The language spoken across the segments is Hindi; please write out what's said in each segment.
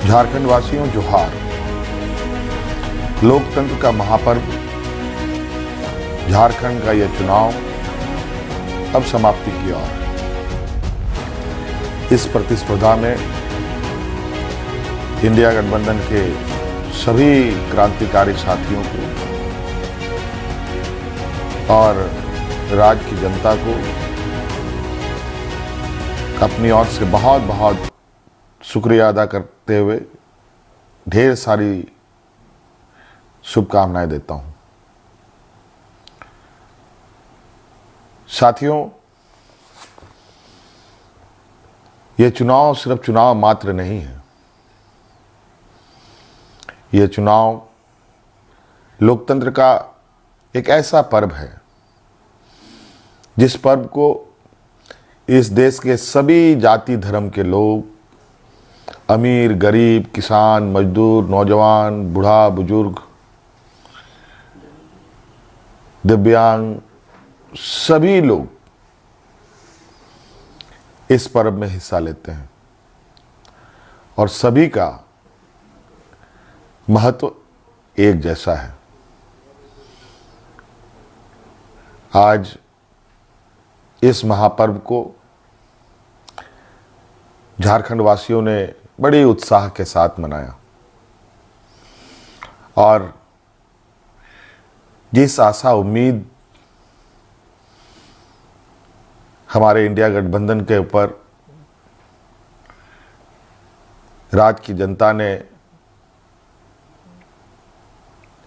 झारखंड वासियों जोहार। लोकतंत्र का महापर्व झारखंड का यह चुनाव अब समाप्ति की ओर है। इस प्रतिस्पर्धा में इंडिया गठबंधन के सभी क्रांतिकारी साथियों को और राज्य की जनता को अपनी ओर से बहुत बहुत शुक्रिया अदा करते हुए ढेर सारी शुभकामनाएं देता हूं। साथियों, यह चुनाव सिर्फ चुनाव मात्र नहीं है। यह चुनाव लोकतंत्र का एक ऐसा पर्व है जिस पर्व को इस देश के सभी जाति धर्म के लोग, अमीर गरीब, किसान मजदूर, नौजवान, बूढ़ा बुजुर्ग, दिव्यांग, सभी लोग इस पर्व में हिस्सा लेते हैं और सभी का महत्व एक जैसा है। आज इस महापर्व को झारखंड वासियों ने बड़ी उत्साह के साथ मनाया और जिस आशा उम्मीद हमारे इंडिया गठबंधन के ऊपर राज्य की जनता ने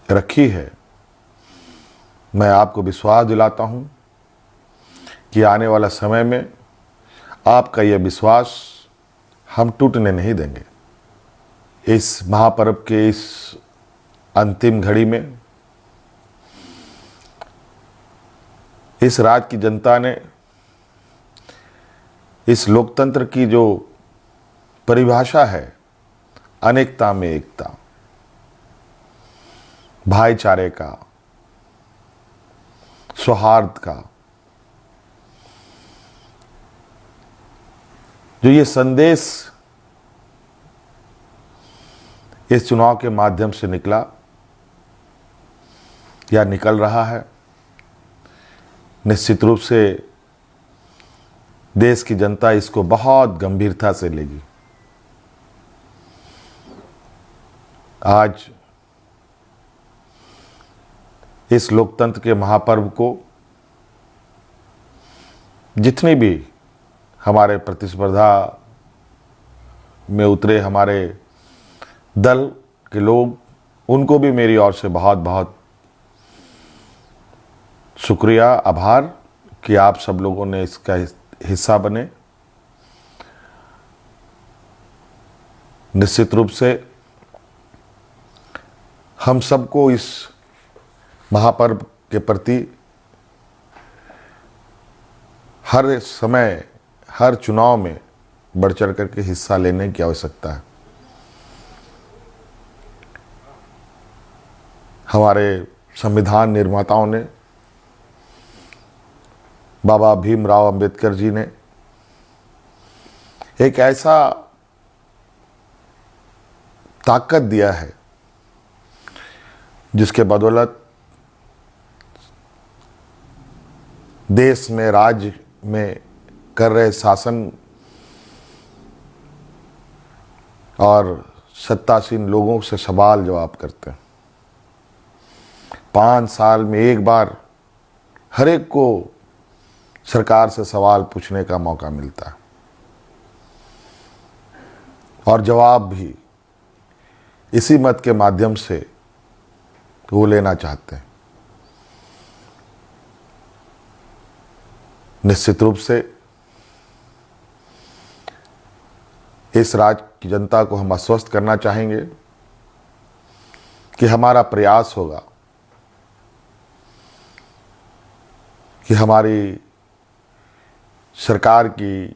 रखी है, मैं आपको विश्वास दिलाता हूं कि आने वाला समय में आपका यह विश्वास हम टूटने नहीं देंगे। इस महापर्व के इस अंतिम घड़ी में इस राज्य की जनता ने इस लोकतंत्र की जो परिभाषा है, अनेकता में एकता, भाईचारे का, सौहार्द का, जो ये संदेश इस चुनाव के माध्यम से निकला या निकल रहा है, निश्चित रूप से देश की जनता इसको बहुत गंभीरता से लेगी। आज इस लोकतंत्र के महापर्व को जितनी भी हमारे प्रतिस्पर्धा में उतरे हमारे दल के लोग, उनको भी मेरी ओर से बहुत बहुत शुक्रिया, आभार कि आप सब लोगों ने इसका हिस्सा बने। निश्चित रूप से हम सबको इस महापर्व के प्रति हर समय, हर चुनाव में बढ़ चढ़ करके हिस्सा लेने की आवश्यकता है। हमारे संविधान निर्माताओं ने, बाबा भीमराव अंबेडकर जी ने एक ऐसा ताकत दिया है जिसके बदौलत देश में, राज्य में कर रहे शासन और सत्तासीन लोगों से सवाल जवाब करते हैं। 5 साल में एक बार हर एक को सरकार से सवाल पूछने का मौका मिलता है और जवाब भी इसी मत के माध्यम से वो लेना चाहते हैं। निश्चित रूप से इस राज्य की जनता को हम आश्वस्त करना चाहेंगे कि हमारा प्रयास होगा कि हमारी सरकार की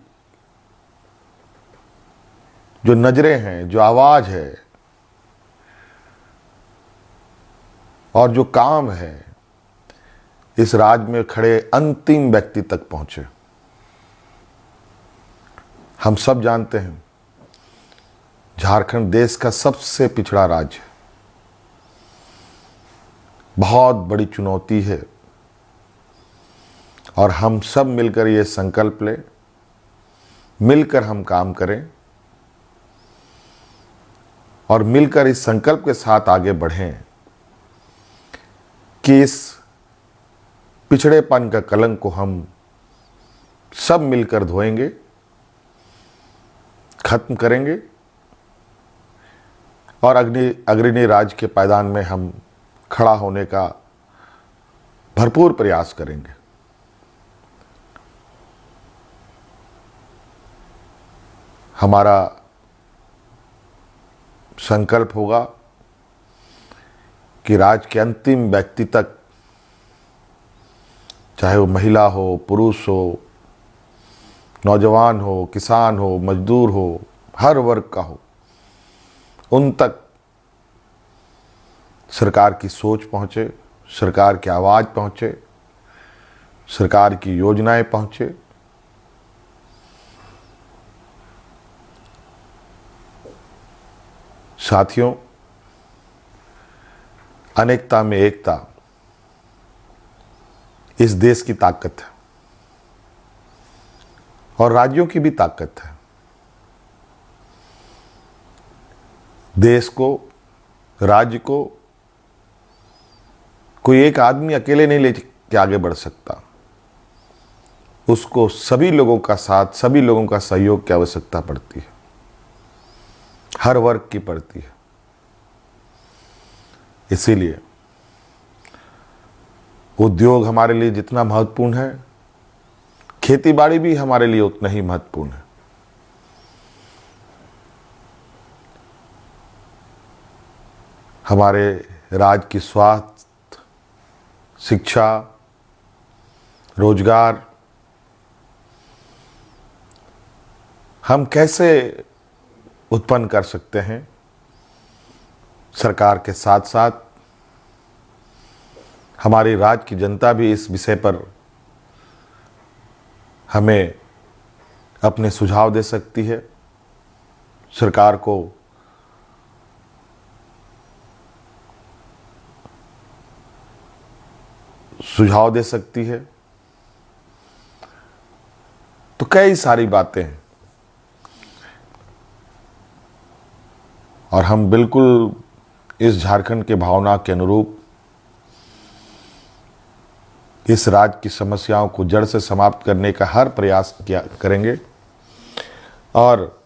जो नजरें हैं, जो आवाज है और जो काम है, इस राज्य में खड़े अंतिम व्यक्ति तक पहुंचे। हम सब जानते हैं झारखंड देश का सबसे पिछड़ा राज्य है। बहुत बड़ी चुनौती है और हम सब मिलकर ये संकल्प लें, मिलकर हम काम करें और मिलकर इस संकल्प के साथ आगे बढ़ें कि इस पिछड़ेपन का कलंक को हम सब मिलकर धोएंगे, खत्म करेंगे और अग्रणी राज्य के पायदान में हम खड़ा होने का भरपूर प्रयास करेंगे। हमारा संकल्प होगा कि राज्य के अंतिम व्यक्ति तक, चाहे वो महिला हो, पुरुष हो, नौजवान हो, किसान हो, मजदूर हो, हर वर्ग का हो, उन तक सरकार की सोच पहुँचे, सरकार की आवाज़ पहुँचे, सरकार की योजनाएं पहुँचे। साथियों, अनेकता में एकता इस देश की ताकत है और राज्यों की भी ताकत है। देश को, राज्य को कोई एक आदमी अकेले नहीं लेके आगे बढ़ सकता। उसको सभी लोगों का साथ, सभी लोगों का सहयोग की आवश्यकता पड़ती है, हर वर्ग की पड़ती है। इसीलिए उद्योग हमारे लिए जितना महत्वपूर्ण है, खेतीबाड़ी भी हमारे लिए उतना ही महत्वपूर्ण है। हमारे राज्य की स्वास्थ्य, शिक्षा, रोजगार हम कैसे उत्पन्न कर सकते हैं, सरकार के साथ साथ हमारी राज्य की जनता भी इस विषय पर हमें अपने सुझाव दे सकती है, सरकार को सुझाव दे सकती है। तो कई सारी बातें हैं और हम बिल्कुल इस झारखंड के भावना के अनुरूप इस राज्य की समस्याओं को जड़ से समाप्त करने का हर प्रयास करेंगे और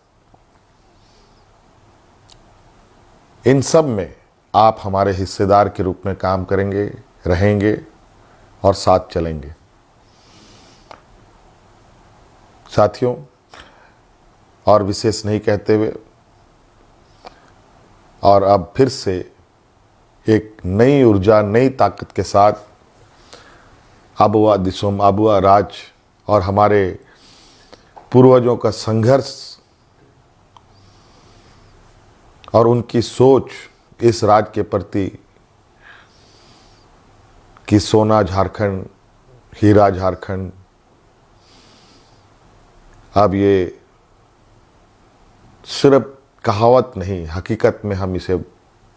इन सब में आप हमारे हिस्सेदार के रूप में काम करेंगे, रहेंगे और साथ चलेंगे। साथियों, और विशेष नहीं कहते हुए और अब फिर से एक नई ऊर्जा, नई ताकत के साथ आबुआ दिसोम, आबुआ राज और हमारे पूर्वजों का संघर्ष और उनकी सोच इस राज्य के प्रति कि सोना झारखंड, हीरा झारखंड, अब ये सिर्फ कहावत नहीं, हकीकत में हम इसे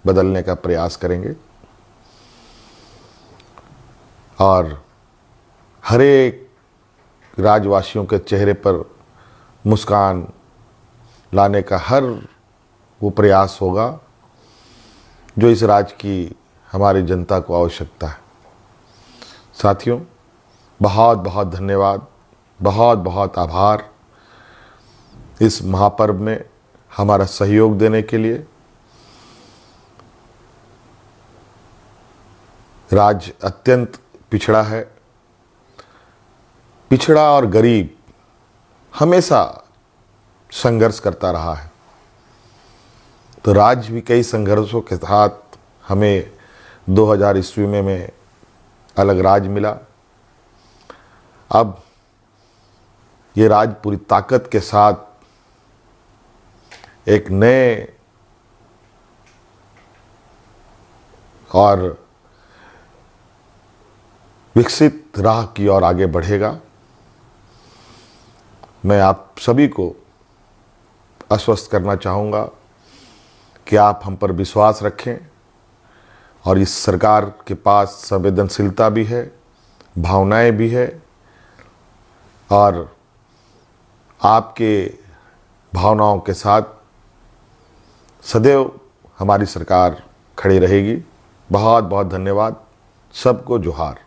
बदलने का प्रयास करेंगे और हर एक राज्यवासियों के चेहरे पर मुस्कान लाने का हर वो प्रयास होगा जो इस राज्य की हमारी जनता को आवश्यकता है। साथियों, बहुत बहुत धन्यवाद, बहुत बहुत आभार इस महापर्व में हमारा सहयोग देने के लिए। राज्य अत्यंत पिछड़ा है, पिछड़ा और गरीब हमेशा संघर्ष करता रहा है। तो राज्य भी कई संघर्षों के साथ हमें 2000 ईस्वी में अलग राज्य मिला। अब ये राज्य पूरी ताकत के साथ एक नए और विकसित राह की ओर आगे बढ़ेगा। मैं आप सभी को आश्वस्त करना चाहूँगा कि आप हम पर विश्वास रखें और इस सरकार के पास संवेदनशीलता भी है, भावनाएं भी है और आपके भावनाओं के साथ सदैव हमारी सरकार खड़ी रहेगी। बहुत बहुत धन्यवाद। सबको जोहार।